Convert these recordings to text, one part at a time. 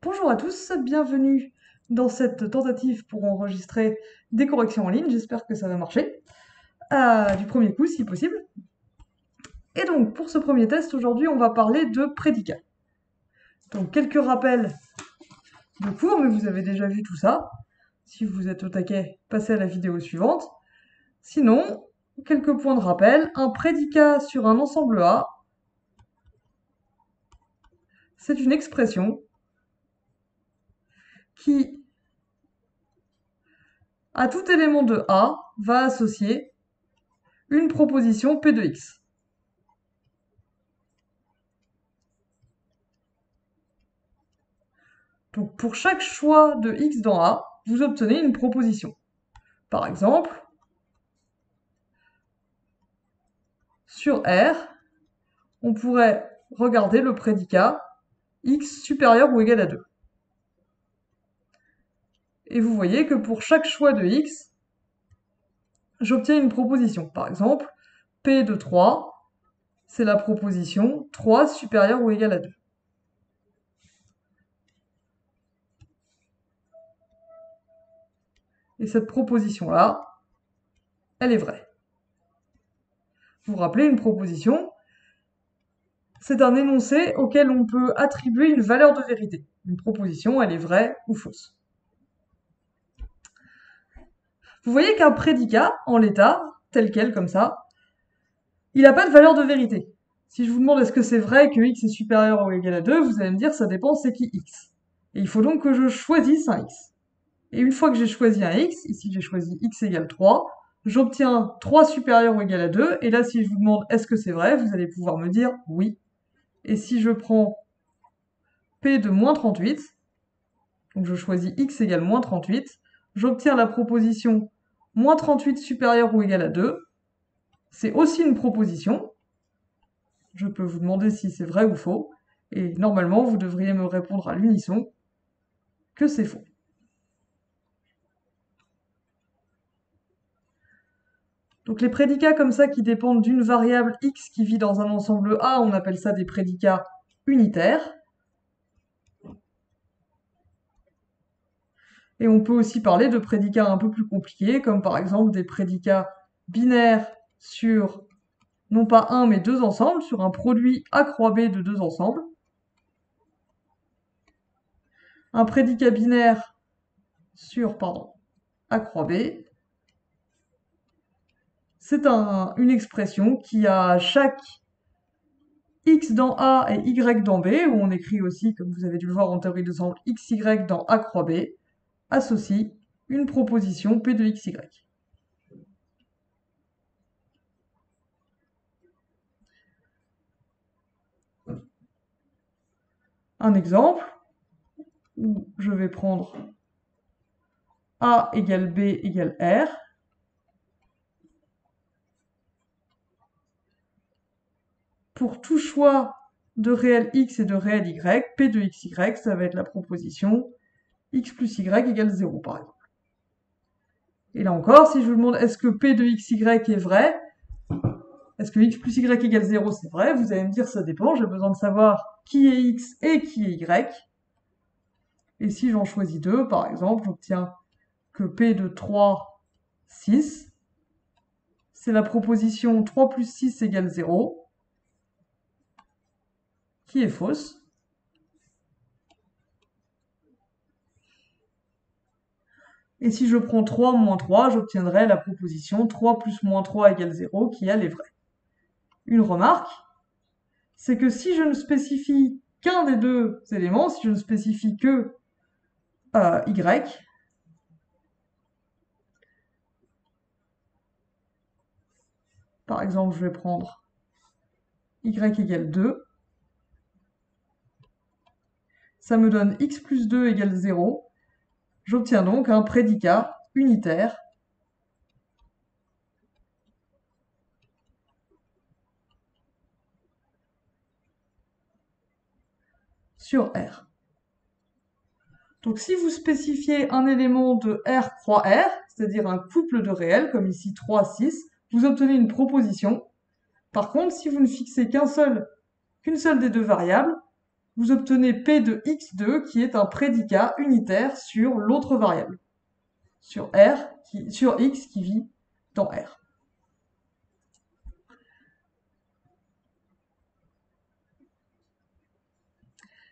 Bonjour à tous, bienvenue dans cette tentative pour enregistrer des corrections en ligne. J'espère que ça va marcher du premier coup si possible. Et donc pour ce premier test, aujourd'hui on va parler de prédicats. Donc quelques rappels de cours, mais vous avez déjà vu tout ça. Si vous êtes au taquet, passez à la vidéo suivante. Sinon, quelques points de rappel. Un prédicat sur un ensemble A, c'est une expression qui, à tout élément de A, va associer une proposition P de X. Donc pour chaque choix de X dans A, vous obtenez une proposition. Par exemple, sur R, on pourrait regarder le prédicat X supérieur ou égal à 2. Et vous voyez que pour chaque choix de X, j'obtiens une proposition. Par exemple, P de 3, c'est la proposition 3 supérieur ou égal à 2. Et cette proposition-là, elle est vraie. Vous vous rappelez, une proposition, c'est un énoncé auquel on peut attribuer une valeur de vérité. Une proposition, elle est vraie ou fausse. Vous voyez qu'un prédicat, en l'état, tel quel, comme ça, il n'a pas de valeur de vérité. Si je vous demande est-ce que c'est vrai que x est supérieur ou égal à 2, vous allez me dire ça dépend c'est qui x. Et il faut donc que je choisisse un x. Et une fois que j'ai choisi un x, ici j'ai choisi x égale 3, j'obtiens 3 supérieur ou égal à 2, et là si je vous demande est-ce que c'est vrai, vous allez pouvoir me dire oui. Et si je prends p de moins 38, donc je choisis x égale moins 38, j'obtiens la proposition moins 38 supérieur ou égal à 2, c'est aussi une proposition. Je peux vous demander si c'est vrai ou faux, et normalement vous devriez me répondre à l'unisson que c'est faux. Donc les prédicats comme ça qui dépendent d'une variable x qui vit dans un ensemble A, on appelle ça des prédicats unitaires. Et on peut aussi parler de prédicats un peu plus compliqués, comme par exemple des prédicats binaires sur non pas un mais deux ensembles, sur un produit A croix B de deux ensembles. Un prédicat binaire sur, A croix B, c'est une expression qui a chaque x dans A et y dans B, où on écrit aussi, comme vous avez dû le voir en théorie d'ensemble, xy dans A croix B, associe une proposition P de xy. Un exemple, où je vais prendre A égale B égale R. Pour tout choix de réel x et de réel y, P de xy, ça va être la proposition x plus y égale 0, par exemple. Et là encore, si je vous demande est-ce que P de xy est vrai, est-ce que x plus y égale 0, c'est vrai, vous allez me dire ça dépend, j'ai besoin de savoir qui est x et qui est y. Et si j'en choisis 2, par exemple, j'obtiens que P de 3, 6, c'est la proposition 3 plus 6 égale 0, qui est fausse. Et si je prends 3 moins 3, j'obtiendrai la proposition 3 plus moins 3 égale 0, qui elle est vraie. Une remarque, c'est que si je ne spécifie qu'un des deux éléments, si je ne spécifie que y, par exemple je vais prendre y égale 2, ça me donne x plus 2 égale 0, j'obtiens donc un prédicat unitaire sur R. Donc si vous spécifiez un élément de R croix R, c'est-à-dire un couple de réels, comme ici 3, 6, vous obtenez une proposition. Par contre, si vous ne fixez qu'une seule des deux variables, vous obtenez P de x2 qui est un prédicat unitaire sur l'autre variable, sur x qui vit dans R.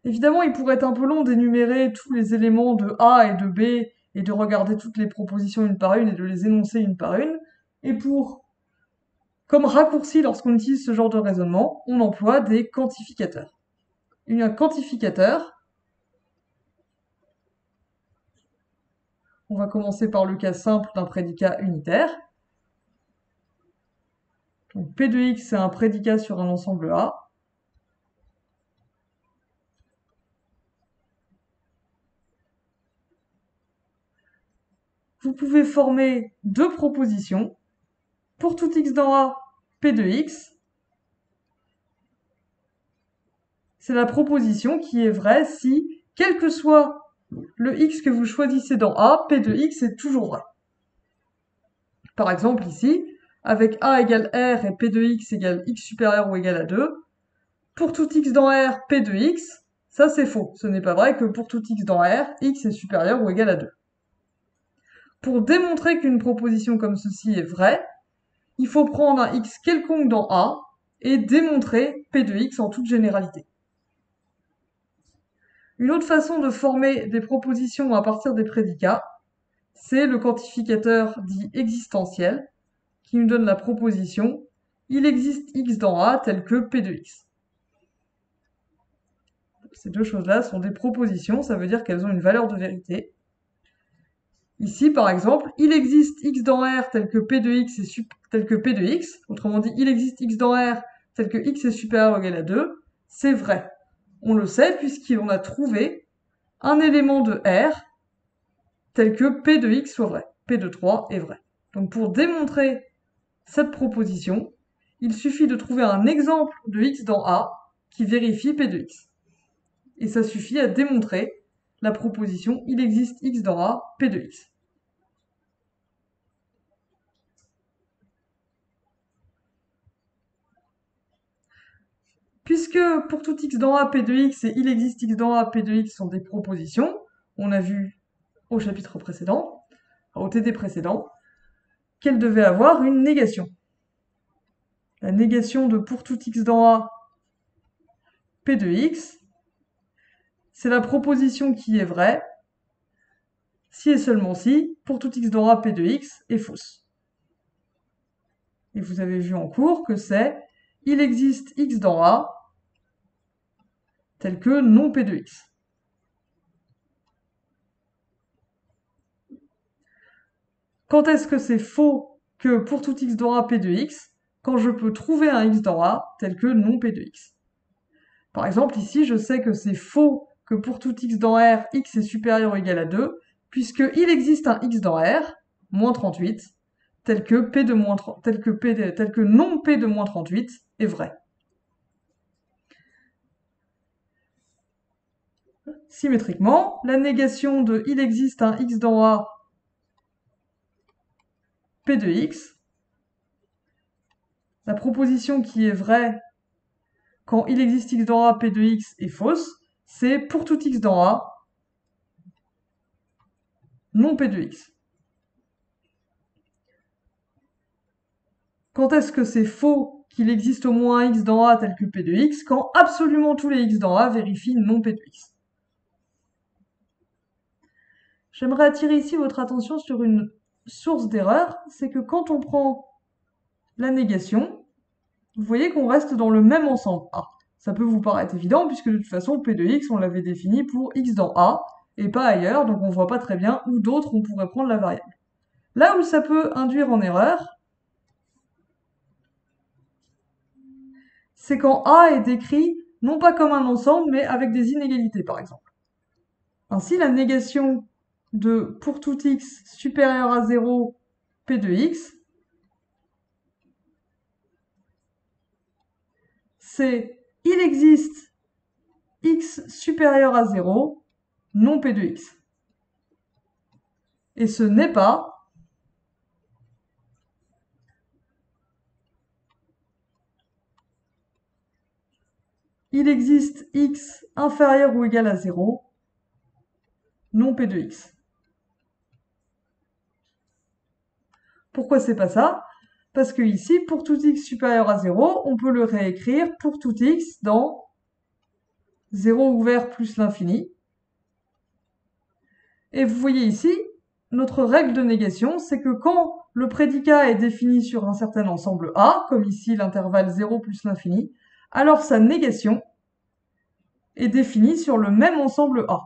Évidemment, il pourrait être un peu long d'énumérer tous les éléments de A et de B et de regarder toutes les propositions une par une et de les énoncer une par une. Et comme raccourci lorsqu'on utilise ce genre de raisonnement, on emploie des quantificateurs. Un quantificateur, on va commencer par le cas simple d'un prédicat unitaire. Donc P de x, c'est un prédicat sur un ensemble A. Vous pouvez former deux propositions. Pour tout x dans A, P de x, c'est la proposition qui est vraie si, quel que soit le x que vous choisissez dans A, P de x est toujours vrai. Par exemple ici, avec A égale R et P de x égale x supérieur ou égal à 2, pour tout x dans R, P de x, ça c'est faux. Ce n'est pas vrai que pour tout x dans R, x est supérieur ou égal à 2. Pour démontrer qu'une proposition comme ceci est vraie, il faut prendre un x quelconque dans A et démontrer P de x en toute généralité. Une autre façon de former des propositions à partir des prédicats, c'est le quantificateur dit existentiel, qui nous donne la proposition « il existe x dans A tel que P de x ». Ces deux choses-là sont des propositions, ça veut dire qu'elles ont une valeur de vérité. Ici, par exemple, il existe x dans R tel que P de x est tel que P de x, autrement dit, il existe x dans R tel que x est supérieur ou égal à 2, c'est vrai. On le sait puisqu'on a trouvé un élément de R tel que P de x soit vrai. P de 3 est vrai. Donc pour démontrer cette proposition, il suffit de trouver un exemple de x dans A qui vérifie P de x. Et ça suffit à démontrer la proposition il existe x dans A, P de x. Puisque pour tout x dans A, P de x et il existe x dans A, P de x sont des propositions, on a vu au chapitre précédent, au TD précédent, qu'elles devaient avoir une négation. La négation de pour tout x dans A, P de x, c'est la proposition qui est vraie, si et seulement si, pour tout x dans A, P de x est fausse. Et vous avez vu en cours que c'est il existe x dans A tel que non P de x. Quand est-ce que c'est faux que pour tout x dans A, P de x, quand je peux trouver un x dans A tel que non P de x. Par exemple, ici, je sais que c'est faux que pour tout x dans R, x est supérieur ou égal à 2, puisqu'il existe un x dans R, moins 38, tel que non P de moins 38 est vrai. Symétriquement, la négation de il existe un x dans A, P de x, la proposition qui est vraie quand il existe x dans A, P de x est fausse, c'est pour tout x dans A, non P de x. Quand est-ce que c'est faux qu'il existe au moins un x dans A tel que P de x, quand absolument tous les x dans A vérifient non P de x. J'aimerais attirer ici votre attention sur une source d'erreur, c'est que quand on prend la négation, vous voyez qu'on reste dans le même ensemble A. Ça peut vous paraître évident, puisque de toute façon, P de x, on l'avait défini pour x dans A, et pas ailleurs, donc on voit pas très bien où d'autres on pourrait prendre la variable. Là où ça peut induire en erreur, c'est quand A est décrit non pas comme un ensemble, mais avec des inégalités, par exemple. Ainsi, la négation de pour tout x supérieur à 0, P de x, c'est il existe x supérieur à 0, non P de x. Et ce n'est pas il existe x inférieur ou égal à 0, non P de x. Pourquoi c'est pas ça? Parce que ici, pour tout x supérieur à 0, on peut le réécrire pour tout x dans 0 ouvert plus l'infini. Et vous voyez ici, notre règle de négation, c'est que quand le prédicat est défini sur un certain ensemble A, comme ici l'intervalle 0 plus l'infini, alors sa négation est définie sur le même ensemble A.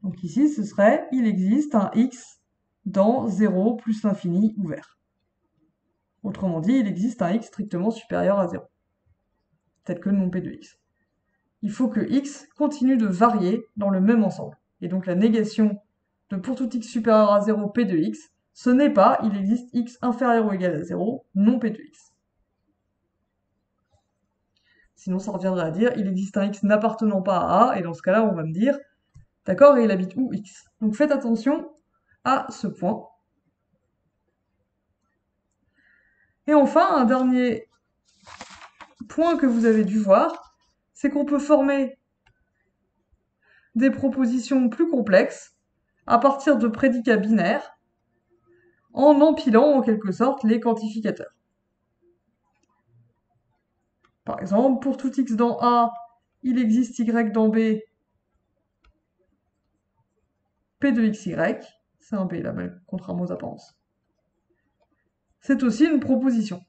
Donc ici, ce serait, il existe un x dans 0 plus l'infini ouvert. Autrement dit, il existe un x strictement supérieur à 0, tel que le nom P de x. Il faut que x continue de varier dans le même ensemble. Et donc la négation de pour tout x supérieur à 0, P de x, ce n'est pas il existe x inférieur ou égal à 0, non P de x. Sinon, ça reviendrait à dire il existe un x n'appartenant pas à A, et dans ce cas-là, on va me dire d'accord, et il habite où x? Donc faites attention à ce point. Et enfin, un dernier point que vous avez dû voir, c'est qu'on peut former des propositions plus complexes à partir de prédicats binaires en empilant en quelque sorte les quantificateurs. Par exemple, pour tout x dans A, il existe y dans B, P de xy, c'est un P là, contrairement aux apparences. C'est aussi une proposition.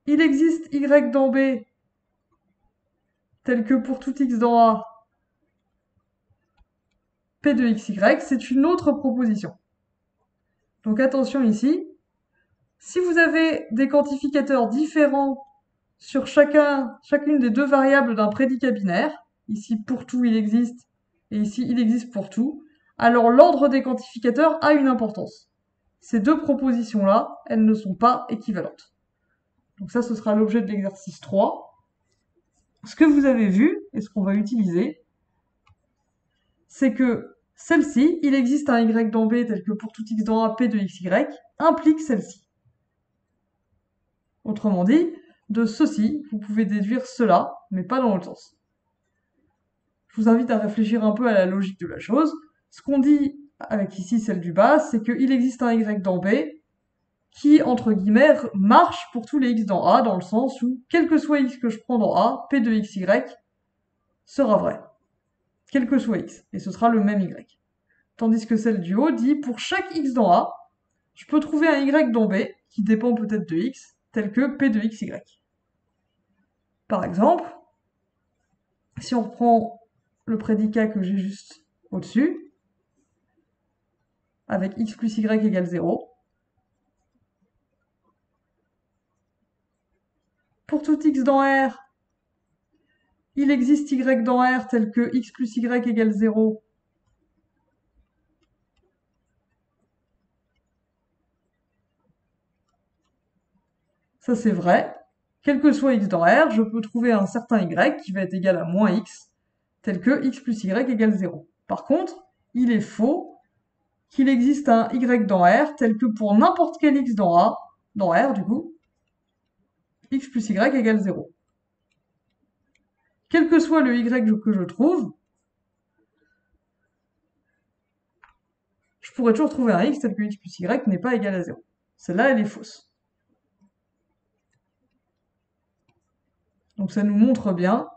Il existe y dans B, tel que pour tout x dans A, P de xy, c'est une autre proposition. Donc attention ici, si vous avez des quantificateurs différents sur chacune des deux variables d'un prédicat binaire, ici pour tout il existe, et ici il existe pour tout, alors l'ordre des quantificateurs a une importance. Ces deux propositions-là, elles ne sont pas équivalentes. Donc ça, ce sera l'objet de l'exercice 3. Ce que vous avez vu, et ce qu'on va utiliser, c'est que celle-ci, il existe un y dans B tel que pour tout x dans A, P de xy, implique celle-ci. Autrement dit, de ceci, vous pouvez déduire cela, mais pas dans l'autre sens. Je vous invite à réfléchir un peu à la logique de la chose. Ce qu'on dit avec ici celle du bas, c'est qu'il existe un y dans B qui, entre guillemets, marche pour tous les x dans A, dans le sens où, quel que soit x que je prends dans A, P de xy sera vrai. Quel que soit x, et ce sera le même y. Tandis que celle du haut dit, pour chaque x dans A, je peux trouver un y dans B, qui dépend peut-être de x, tel que P de xy. Par exemple, si on reprend le prédicat que j'ai juste au-dessus, avec x plus y égale 0, pour tout x dans R, il existe y dans R tel que x plus y égale 0. Ça c'est vrai. Quel que soit x dans R, je peux trouver un certain y qui va être égal à moins x, tel que x plus y égale 0. Par contre, il est faux qu'il existe un y dans R tel que pour n'importe quel x dans A, dans R du coup, x plus y égale 0. Quel que soit le y que je trouve, je pourrais toujours trouver un x tel que x plus y n'est pas égal à 0. Celle-là, elle est fausse. Donc ça nous montre bien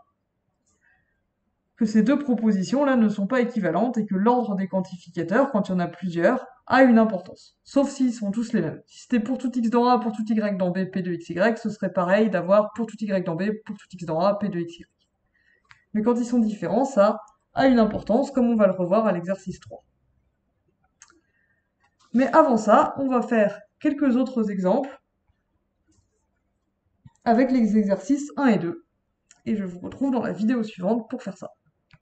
que ces deux propositions-là ne sont pas équivalentes et que l'ordre des quantificateurs, quand il y en a plusieurs, a une importance. Sauf s'ils sont tous les mêmes. Si c'était pour tout x dans A, pour tout y dans B, P de xy, ce serait pareil d'avoir pour tout y dans B, pour tout x dans A, P de xy. Mais quand ils sont différents, ça a une importance, comme on va le revoir à l'exercice 3. Mais avant ça, on va faire quelques autres exemples avec les exercices 1 et 2. Et je vous retrouve dans la vidéo suivante pour faire ça.